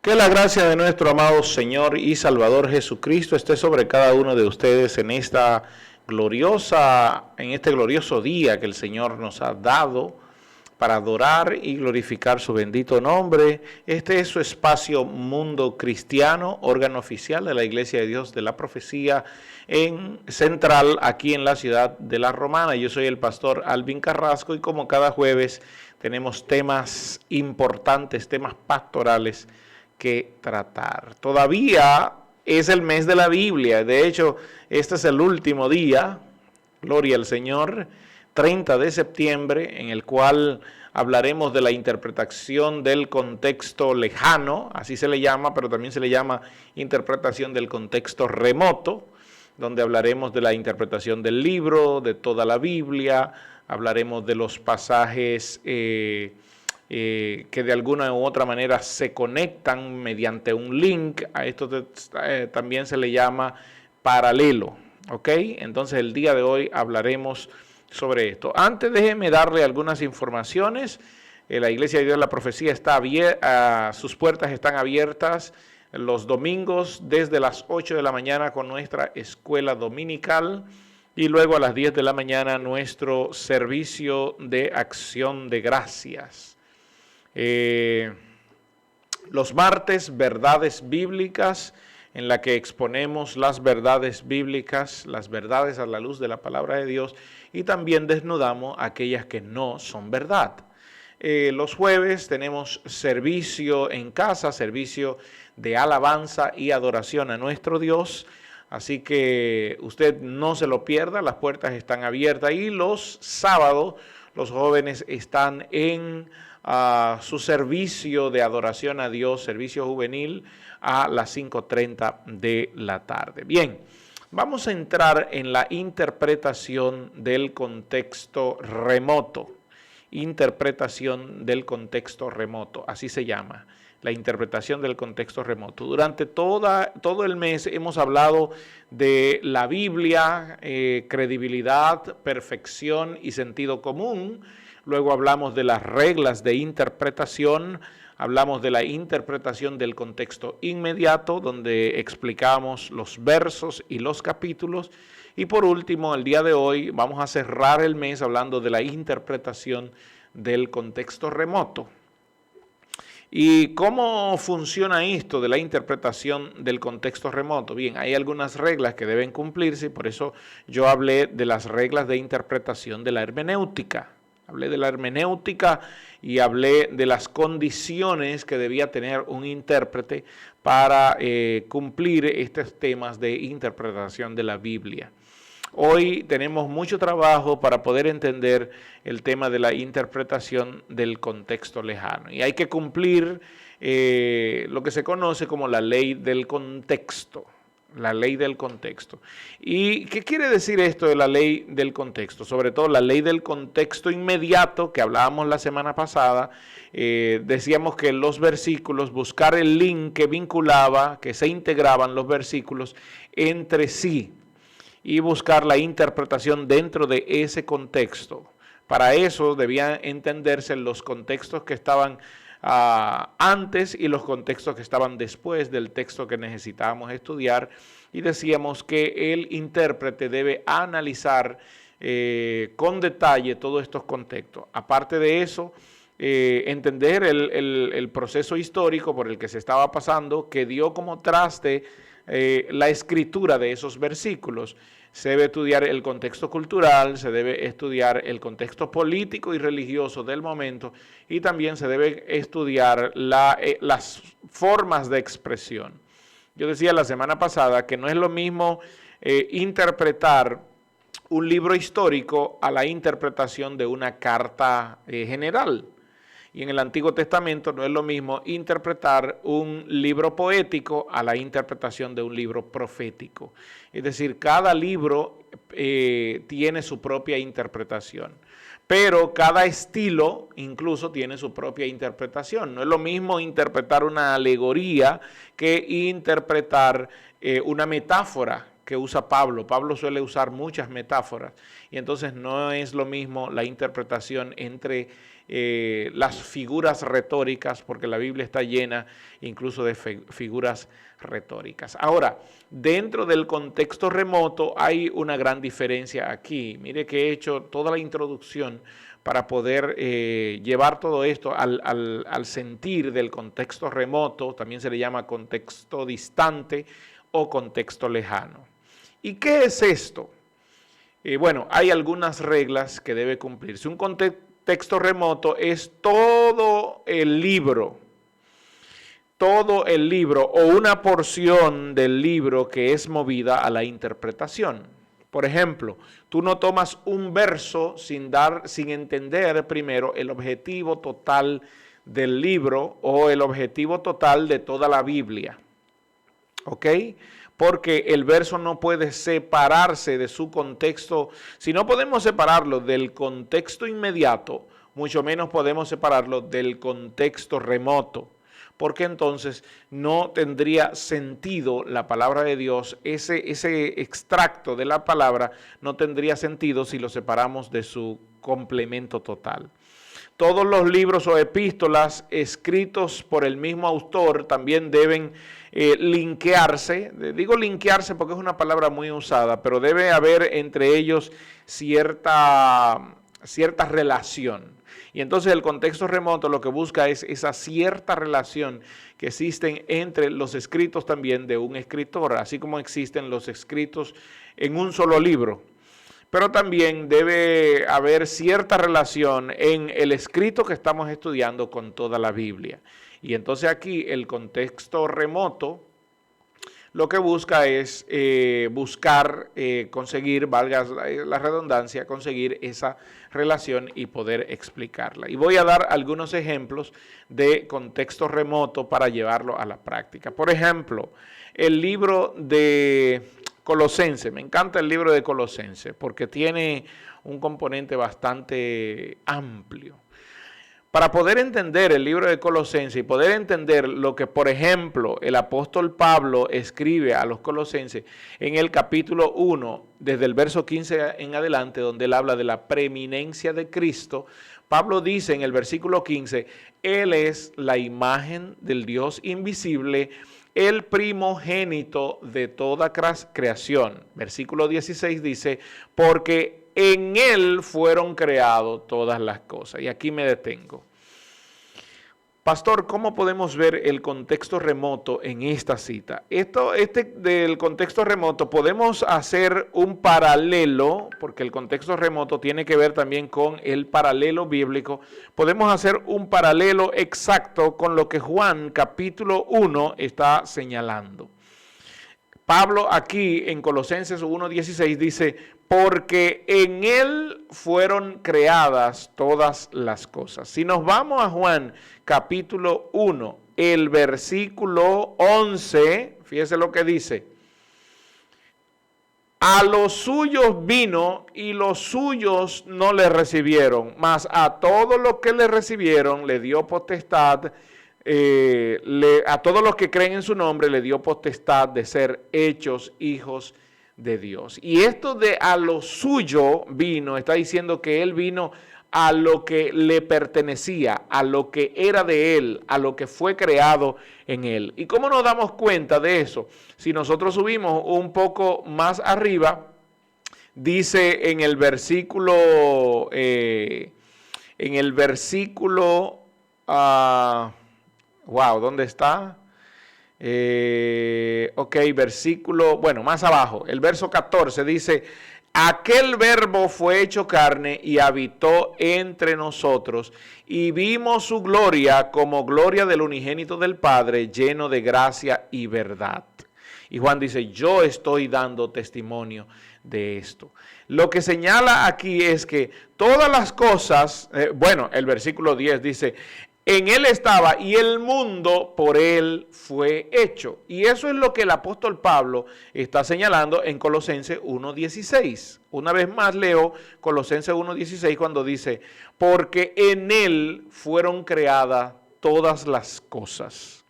Que la gracia de nuestro amado Señor y Salvador Jesucristo esté sobre cada uno de ustedes en este glorioso día que el Señor nos ha dado para adorar y glorificar su bendito nombre. Este es su espacio Mundo Cristiano, órgano oficial de la Iglesia de Dios de la Profecía central aquí en la ciudad de La Romana. Yo soy el pastor Alvin Carrasco y como cada jueves tenemos temas importantes, temas pastorales que tratar. Todavía es el mes de la Biblia, de hecho este es el último día, gloria al Señor, 30 de septiembre, en el cual hablaremos de la interpretación del contexto lejano, así se le llama, pero también se le llama interpretación del contexto remoto, donde hablaremos de la interpretación del libro, de toda la Biblia, hablaremos de los pasajes que de alguna u otra manera se conectan mediante un link. A esto también se le llama paralelo, ¿ok? Entonces el día de hoy hablaremos sobre esto. Antes déjeme darle algunas informaciones. La Iglesia de Dios de la Profecía está abierta, sus puertas están abiertas los domingos desde las 8 de la mañana con nuestra escuela dominical y luego a las 10 de la mañana nuestro servicio de acción de gracias. Los martes, verdades bíblicas, en la que exponemos las verdades bíblicas, las verdades a la luz de la palabra de Dios, y también desnudamos aquellas que no son verdad. Los jueves tenemos servicio en casa, servicio de alabanza y adoración a nuestro Dios, así que usted no se lo pierda, las puertas están abiertas, y los sábados los jóvenes están en su servicio de adoración a Dios, servicio juvenil, a las 5:30 de la tarde. Bien, vamos a entrar en la interpretación del contexto remoto. Interpretación del contexto remoto, así se llama, la interpretación del contexto remoto. Durante todo el mes hemos hablado de la Biblia, credibilidad, perfección y sentido común. Luego hablamos de las reglas de interpretación, hablamos de la interpretación del contexto inmediato, donde explicamos los versos y los capítulos. Y por último, el día de hoy vamos a cerrar el mes hablando de la interpretación del contexto remoto. ¿Y cómo funciona esto de la interpretación del contexto remoto? Bien, hay algunas reglas que deben cumplirse y por eso yo hablé de las reglas de interpretación de la hermenéutica. Hablé de la hermenéutica y hablé de las condiciones que debía tener un intérprete para cumplir estos temas de interpretación de la Biblia. Hoy tenemos mucho trabajo para poder entender el tema de la interpretación del contexto lejano. Y hay que cumplir lo que se conoce como la ley del contexto. La ley del contexto. ¿Y qué quiere decir esto de la ley del contexto? Sobre todo la ley del contexto inmediato que hablábamos la semana pasada. Decíamos que los versículos, buscar el link que vinculaba, que se integraban los versículos entre sí y buscar la interpretación dentro de ese contexto. Para eso debían entenderse los contextos que estaban antes y los contextos que estaban después del texto que necesitábamos estudiar, y decíamos que el intérprete debe analizar con detalle todos estos contextos. Aparte de eso, entender el proceso histórico por el que se estaba pasando, que dio como traste la escritura de esos versículos. Se debe estudiar el contexto cultural, se debe estudiar el contexto político y religioso del momento, y también se debe estudiar las formas de expresión. Yo decía la semana pasada que no es lo mismo interpretar un libro histórico a la interpretación de una carta general. Y en el Antiguo Testamento no es lo mismo interpretar un libro poético a la interpretación de un libro profético. Es decir, cada libro tiene su propia interpretación, pero cada estilo incluso tiene su propia interpretación. No es lo mismo interpretar una alegoría que interpretar una metáfora que usa Pablo. Pablo suele usar muchas metáforas y entonces no es lo mismo la interpretación entre las figuras retóricas, porque la Biblia está llena incluso de figuras retóricas. Ahora, dentro del contexto remoto hay una gran diferencia aquí. Mire que he hecho toda la introducción para poder llevar todo esto al sentir del contexto remoto, también se le llama contexto distante o contexto lejano. ¿Y qué es esto? Bueno, hay algunas reglas que debe cumplirse. Un contexto remoto es todo el libro o una porción del libro que es movida a la interpretación. Por ejemplo, tú no tomas un verso sin entender primero el objetivo total del libro o el objetivo total de toda la Biblia. ¿Ok? Porque el verso no puede separarse de su contexto. Si no podemos separarlo del contexto inmediato, mucho menos podemos separarlo del contexto remoto, porque entonces no tendría sentido la palabra de Dios, ese extracto de la palabra no tendría sentido si lo separamos de su complemento total. Todos los libros o epístolas escritos por el mismo autor también deben linkearse. Digo linkearse porque es una palabra muy usada, pero debe haber entre ellos cierta relación. Y entonces el contexto remoto lo que busca es esa cierta relación que existen entre los escritos también de un escritor, así como existen los escritos en un solo libro. Pero también debe haber cierta relación en el escrito que estamos estudiando con toda la Biblia. Y entonces aquí el contexto remoto lo que busca es conseguir, valga la redundancia, conseguir esa relación y poder explicarla. Y voy a dar algunos ejemplos de contexto remoto para llevarlo a la práctica. Por ejemplo, el libro de Colosenses. Me encanta el libro de Colosenses porque tiene un componente bastante amplio. Para poder entender el libro de Colosenses y poder entender lo que, por ejemplo, el apóstol Pablo escribe a los colosenses en el capítulo 1, desde el verso 15 en adelante, donde él habla de la preeminencia de Cristo, Pablo dice en el versículo 15, Él es la imagen del Dios invisible, el primogénito de toda creación. Versículo 16 dice, porque en Él fueron creadas todas las cosas. Y aquí me detengo. Pastor, ¿cómo podemos ver el contexto remoto en esta cita? Del contexto remoto podemos hacer un paralelo, porque el contexto remoto tiene que ver también con el paralelo bíblico. Podemos hacer un paralelo exacto con lo que Juan capítulo 1 está señalando. Pablo aquí en Colosenses 1:16 dice, porque en Él fueron creadas todas las cosas. Si nos vamos a Juan capítulo 1, el versículo 11, fíjese lo que dice. A los suyos vino y los suyos no le recibieron, mas a todos los que le recibieron le dio potestad. A todos los que creen en su nombre le dio potestad de ser hechos hijos de Dios. Y esto de a lo suyo vino, está diciendo que él vino a lo que le pertenecía, a lo que era de él, a lo que fue creado en él. ¿Y cómo nos damos cuenta de eso? Si nosotros subimos un poco más arriba, dice en el versículo, ¿dónde está? Versículo, más abajo, el verso 14 dice, aquel verbo fue hecho carne y habitó entre nosotros y vimos su gloria como gloria del unigénito del Padre, lleno de gracia y verdad. Y Juan dice, yo estoy dando testimonio de esto. Lo que señala aquí es que todas las cosas, el versículo 10 dice, en Él estaba y el mundo por Él fue hecho. Y eso es lo que el apóstol Pablo está señalando en Colosenses 1:16. Una vez más leo Colosenses 1:16 cuando dice, porque en Él fueron creadas todas las cosas.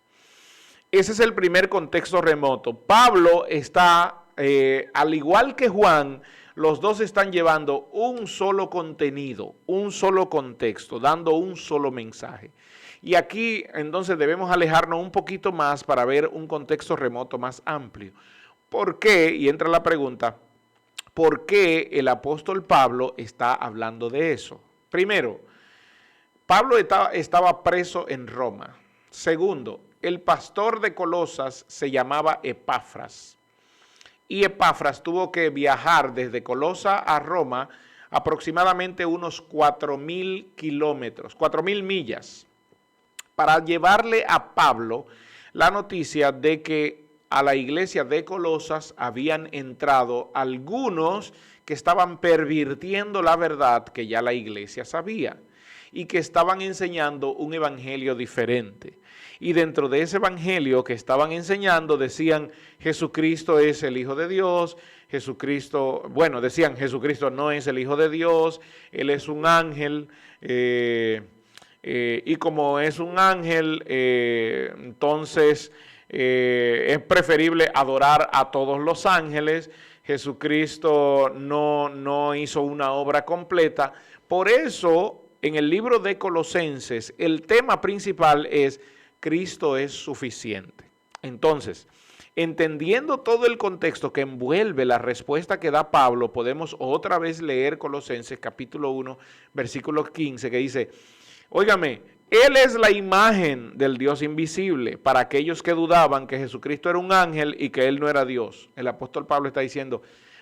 Ese es el primer contexto remoto. Pablo está al igual que Juan, los dos están llevando un solo contenido, un solo contexto, dando un solo mensaje. Y aquí entonces debemos alejarnos un poquito más para ver un contexto remoto más amplio. ¿Por qué? Y entra la pregunta, ¿por qué el apóstol Pablo está hablando de eso? Primero, Pablo estaba preso en Roma. Segundo, el pastor de Colosas se llamaba Epafras. Y Epafras tuvo que viajar desde Colosa a Roma aproximadamente unos 4.000 kilómetros, 4.000 millas, para llevarle a Pablo la noticia de que a la iglesia de Colosas habían entrado algunos que estaban pervirtiendo la verdad que ya la iglesia sabía y que estaban enseñando un evangelio diferente. Y dentro de ese evangelio que estaban enseñando decían, Jesucristo es el Hijo de Dios, decían, Jesucristo no es el Hijo de Dios, Él es un ángel, y como es un ángel, entonces es preferible adorar a todos los ángeles. Jesucristo no hizo una obra completa. Por eso, en el libro de Colosenses, el tema principal es Cristo es suficiente. Entonces, entendiendo todo el contexto que envuelve la respuesta que da Pablo, podemos otra vez leer Colosenses capítulo 1, versículo 15, que dice, óigame, Él es la imagen del Dios invisible para aquellos que dudaban que Jesucristo era un ángel y que Él no era Dios. El apóstol Pablo está diciendo,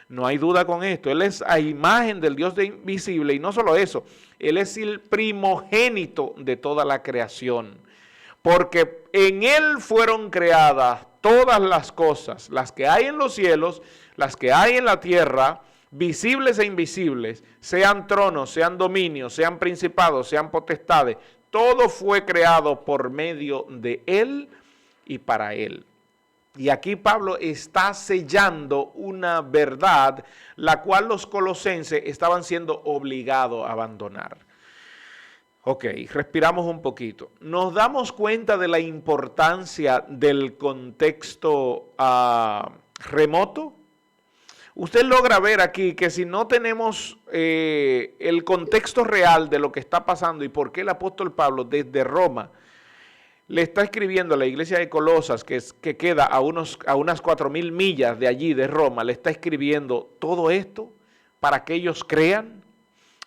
no hay duda con esto, Él es la imagen del Dios invisible y no solo eso, Él es el primogénito de toda la creación. Porque en Él fueron creadas todas las cosas, las que hay en los cielos, las que hay en la tierra, visibles e invisibles, sean tronos, sean dominios, sean principados, sean potestades, todo fue creado por medio de Él y para Él. Y aquí Pablo está sellando una verdad, la cual los colosenses estaban siendo obligados a abandonar. Ok, respiramos un poquito. Nos damos cuenta de la importancia del contexto remoto. Usted logra ver aquí que si no tenemos el contexto real de lo que está pasando y por qué el apóstol Pablo desde Roma le está escribiendo a la iglesia de Colosas, que queda a unas 4.000 millas de allí, de Roma, le está escribiendo todo esto para que ellos crean,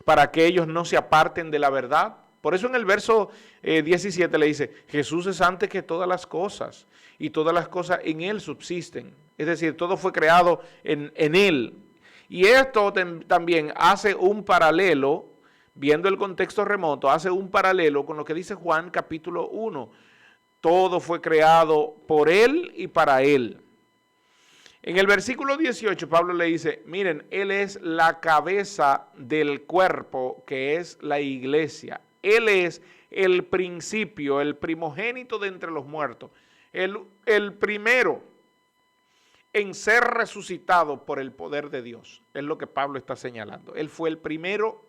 para que ellos no se aparten de la verdad. Por eso en el verso 17 le dice, Jesús es antes que todas las cosas y todas las cosas en Él subsisten. Es decir, todo fue creado en Él. Y esto también hace un paralelo, viendo el contexto remoto, hace un paralelo con lo que dice Juan capítulo 1. Todo fue creado por Él y para Él. En el versículo 18 Pablo le dice, miren, Él es la cabeza del cuerpo que es la iglesia. Él es el principio, el primogénito de entre los muertos, el primero en ser resucitado por el poder de Dios. Es lo que Pablo está señalando. Él fue el primero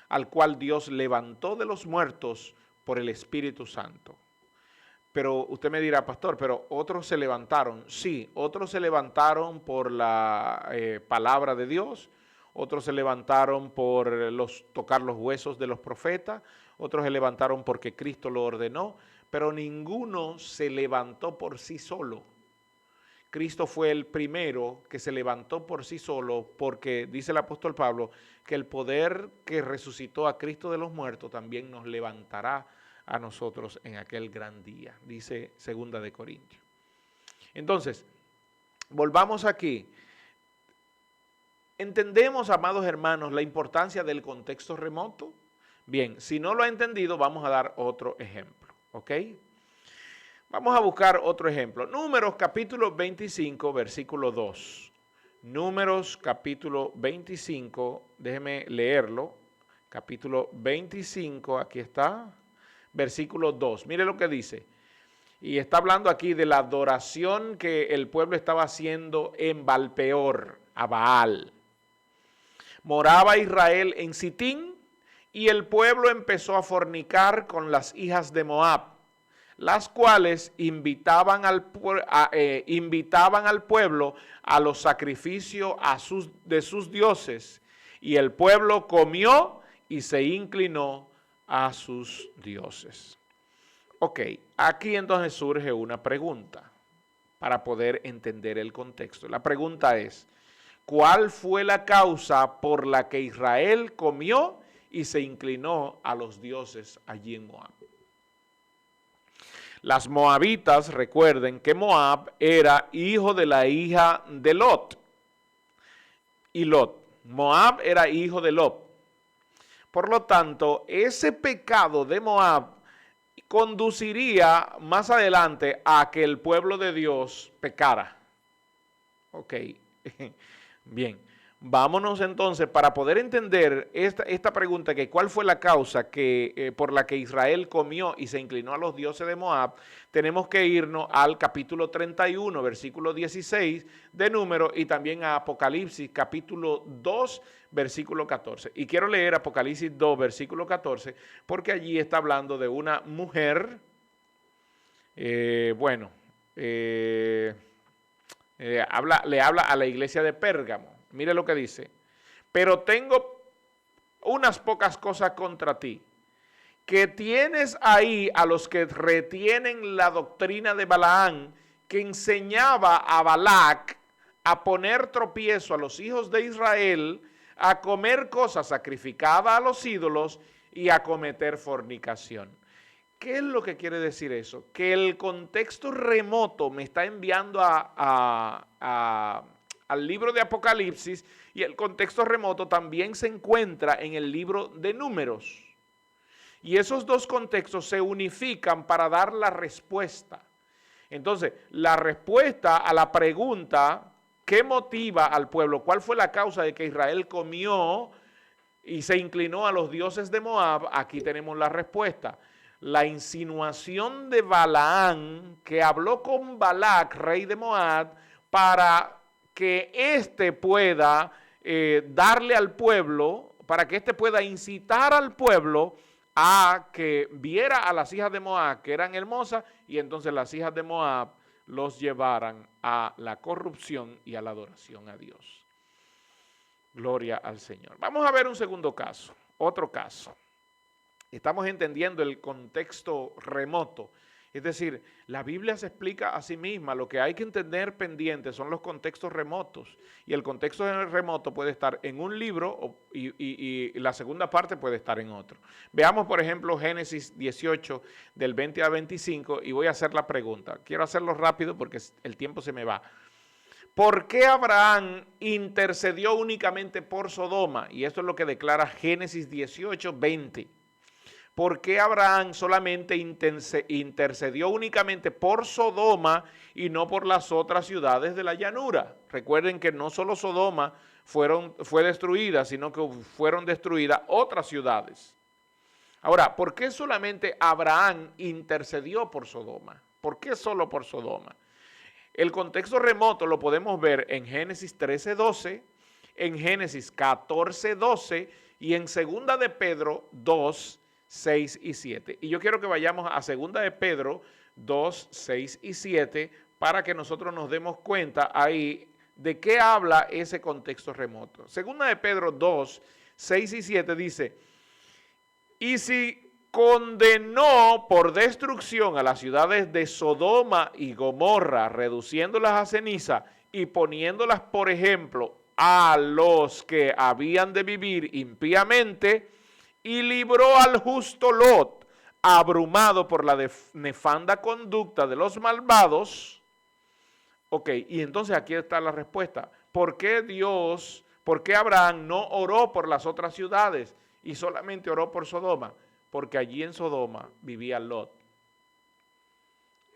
al cual Dios levantó de los muertos por el Espíritu Santo. Pero usted me dirá, pastor, pero otros se levantaron. Sí, otros se levantaron por la palabra de Dios, otros se levantaron por tocar los huesos de los profetas, otros se levantaron porque Cristo lo ordenó, pero ninguno se levantó por sí solo. Cristo fue el primero que se levantó por sí solo porque, dice el apóstol Pablo, que el poder que resucitó a Cristo de los muertos también nos levantará a nosotros en aquel gran día, dice 2 de Corintios. Entonces, volvamos aquí. ¿Entendemos, amados hermanos, la importancia del contexto remoto? Bien, si no lo ha entendido, vamos a dar otro ejemplo, ¿ok? Vamos a buscar otro ejemplo. Números capítulo 25, versículo 2. Números capítulo 25, déjeme leerlo. Capítulo 25, aquí está, versículo 2. Mire lo que dice. Y está hablando aquí de la adoración que el pueblo estaba haciendo en Balpeor, a Baal. Moraba Israel en Sitín y el pueblo empezó a fornicar con las hijas de Moab, las cuales invitaban al pueblo a los sacrificios de sus dioses, y el pueblo comió y se inclinó a sus dioses. Ok, aquí entonces surge una pregunta para poder entender el contexto. La pregunta es, ¿cuál fue la causa por la que Israel comió y se inclinó a los dioses allí en Moab? Las moabitas, recuerden que Moab era hijo de la hija de Lot. Moab era hijo de Lot. Por lo tanto, ese pecado de Moab conduciría más adelante a que el pueblo de Dios pecara. Ok, bien. Vámonos entonces para poder entender esta pregunta, que cuál fue la causa por la que Israel comió y se inclinó a los dioses de Moab. Tenemos que irnos al capítulo 31, versículo 16 de Números, y también a Apocalipsis, capítulo 2, versículo 14. Y quiero leer Apocalipsis 2, versículo 14, porque allí está hablando de una mujer, le habla a la iglesia de Pérgamo. Mire lo que dice: pero tengo unas pocas cosas contra ti, que tienes ahí a los que retienen la doctrina de Balaán, que enseñaba a Balac a poner tropiezo a los hijos de Israel, a comer cosas sacrificadas a los ídolos y a cometer fornicación. ¿Qué es lo que quiere decir eso? Que el contexto remoto me está enviando al libro de Apocalipsis, y el contexto remoto también se encuentra en el libro de Números. Y esos dos contextos se unifican para dar la respuesta. Entonces, la respuesta a la pregunta, ¿qué motiva al pueblo? ¿Cuál fue la causa de que Israel comió y se inclinó a los dioses de Moab? Aquí tenemos la respuesta. La insinuación de Balaán, que habló con Balac, rey de Moab, para que éste pueda darle al pueblo, para que éste pueda incitar al pueblo a que viera a las hijas de Moab, que eran hermosas, y entonces las hijas de Moab los llevaran a la corrupción y a la adoración a Dios. Gloria al Señor. Vamos a ver un segundo caso, otro caso. Estamos entendiendo el contexto remoto. Es decir, la Biblia se explica a sí misma. Lo que hay que entender pendiente son los contextos remotos. Y el contexto remoto puede estar en un libro y la segunda parte puede estar en otro. Veamos, por ejemplo, Génesis 18, del 20 a 25, y voy a hacer la pregunta. Quiero hacerlo rápido porque el tiempo se me va. ¿Por qué Abraham intercedió únicamente por Sodoma? Y esto es lo que declara Génesis 18, 20. ¿Por qué Abraham solamente intercedió únicamente por Sodoma y no por las otras ciudades de la llanura? Recuerden que no solo Sodoma fue destruida, sino que fueron destruidas otras ciudades. Ahora, ¿por qué solamente Abraham intercedió por Sodoma? ¿Por qué solo por Sodoma? El contexto remoto lo podemos ver en Génesis 13:12, en Génesis 14:12 y en 2 de Pedro 2, 6 y 7. Y yo quiero que vayamos a 2 de Pedro 2, 6 y 7 para que nosotros nos demos cuenta ahí de qué habla ese contexto remoto. 2 de Pedro 2, 6 y 7 dice: y si condenó por destrucción a las ciudades de Sodoma y Gomorra, reduciéndolas a ceniza y poniéndolas, por ejemplo, a los que habían de vivir impíamente, y libró al justo Lot, abrumado por la nefanda conducta de los malvados. Ok, y entonces aquí está la respuesta. ¿Por qué Abraham no oró por las otras ciudades y solamente oró por Sodoma? Porque allí en Sodoma vivía Lot.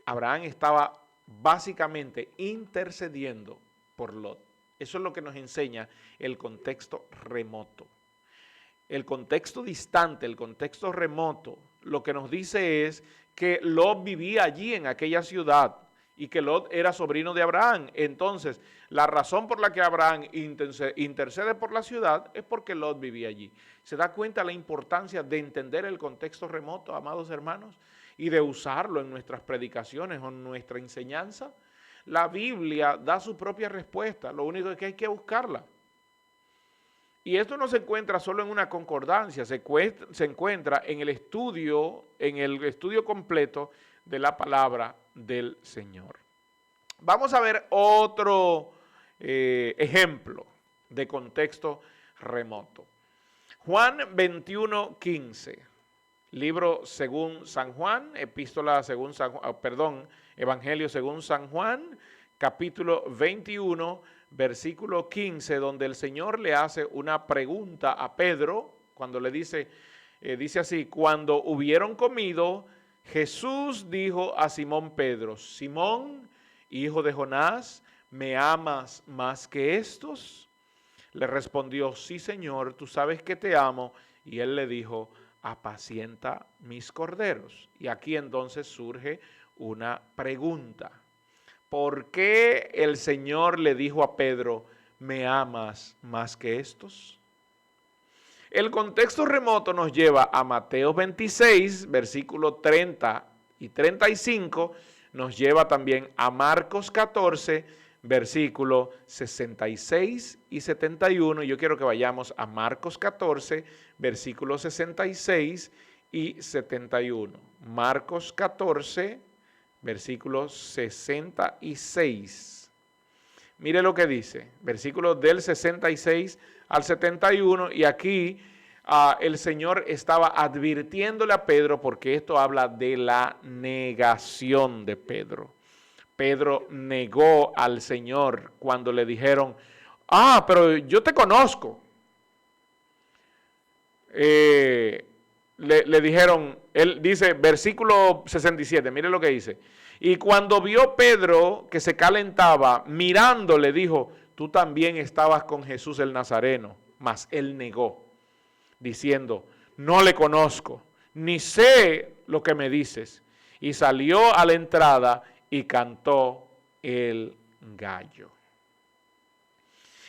Abraham estaba básicamente intercediendo por Lot. Eso es lo que nos enseña el contexto remoto. El contexto distante, el contexto remoto, lo que nos dice es que Lot vivía allí en aquella ciudad y que Lot era sobrino de Abraham. Entonces, la razón por la que Abraham intercede por la ciudad es porque Lot vivía allí. ¿Se da cuenta la importancia de entender el contexto remoto, amados hermanos, y de usarlo en nuestras predicaciones o en nuestra enseñanza? La Biblia da su propia respuesta, lo único es que hay que buscarla. Y esto no se encuentra solo en una concordancia, se encuentra en el estudio completo de la palabra del Señor. Vamos a ver otro ejemplo de contexto remoto. Juan 21:15, libro según San Juan, Evangelio según San Juan, capítulo 21, versículo 15, donde el Señor le hace una pregunta a Pedro, cuando le dice así: cuando hubieron comido, Jesús dijo a Simón Pedro: Simón, hijo de Jonás, ¿me amas más que estos? Le respondió: sí, Señor, tú sabes que te amo. Y él le dijo: apacienta mis corderos. Y aquí entonces surge una pregunta. ¿Por qué el Señor le dijo a Pedro: ¿me amas más que estos? El contexto remoto nos lleva a Mateo 26, versículo 30 y 35, nos lleva también a Marcos 14, versículo 66 y 71. Yo quiero que vayamos a Marcos 14, versículos 66 y 71. Marcos 14, versículos 66. Mire lo que dice, versículos del 66 al 71, y aquí el Señor estaba advirtiéndole a Pedro, porque esto habla de la negación de Pedro. Pedro negó al Señor cuando le dijeron: pero yo te conozco. Le dijeron, él dice, versículo 67, mire lo que dice: y cuando vio Pedro que se calentaba, mirándole dijo: tú también estabas con Jesús el Nazareno. Mas él negó, diciendo: no le conozco, ni sé lo que me dices. Y salió a la entrada y cantó el gallo.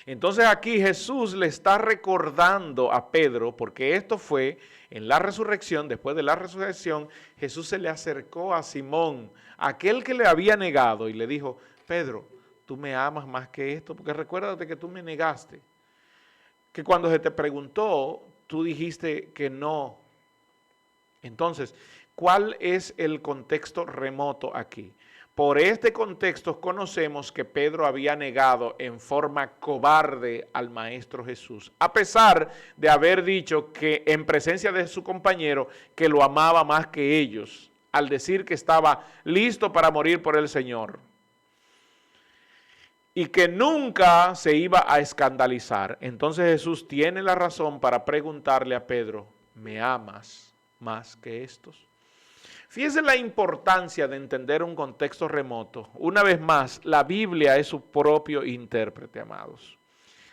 Entonces aquí Jesús le está recordando a Pedro, porque esto fue en la resurrección. Después de la resurrección, Jesús se le acercó a Simón, aquel que le había negado, y le dijo: Pedro, tú me amas más que esto, porque recuérdate que tú me negaste, que cuando se te preguntó, tú dijiste que no. Entonces, ¿cuál es el contexto remoto aquí? Por este contexto conocemos que Pedro había negado en forma cobarde al Maestro Jesús, a pesar de haber dicho que en presencia de su compañero que lo amaba más que ellos, al decir que estaba listo para morir por el Señor y que nunca se iba a escandalizar. Entonces Jesús tiene la razón para preguntarle a Pedro: ¿me amas más que estos? Fíjense la importancia de entender un contexto remoto. Una vez más, la Biblia es su propio intérprete, amados.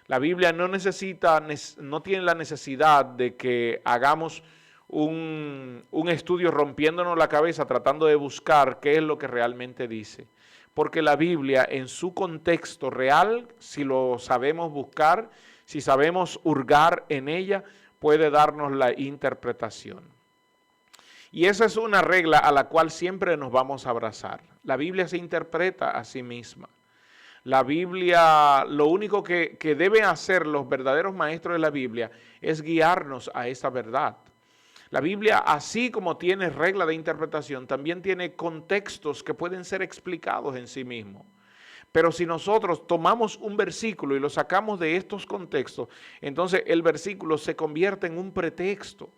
La Biblia no tiene la necesidad de que hagamos un estudio rompiéndonos la cabeza tratando de buscar qué es lo que realmente dice. Porque la Biblia en su contexto real, si lo sabemos buscar, si sabemos hurgar en ella, puede darnos la interpretación. Y esa es una regla a la cual siempre nos vamos a abrazar. La Biblia se interpreta a sí misma. La Biblia, lo único que deben hacer los verdaderos maestros de la Biblia es guiarnos a esa verdad. La Biblia, así como tiene regla de interpretación, también tiene contextos que pueden ser explicados en sí mismos. Pero si nosotros tomamos un versículo y lo sacamos de estos contextos, entonces el versículo se convierte en un pretexto.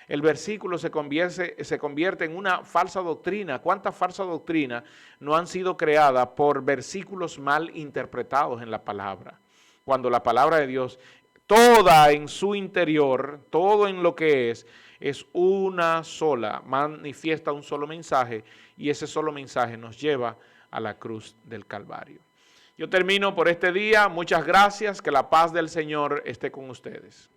El versículo se convierte en una falsa doctrina. ¿Cuántas falsas doctrinas no han sido creadas por versículos mal interpretados en la palabra? Cuando la palabra de Dios, toda en su interior, todo en lo que es una sola, manifiesta un solo mensaje, y ese solo mensaje nos lleva a la cruz del Calvario. Yo termino por este día. Muchas gracias. Que la paz del Señor esté con ustedes.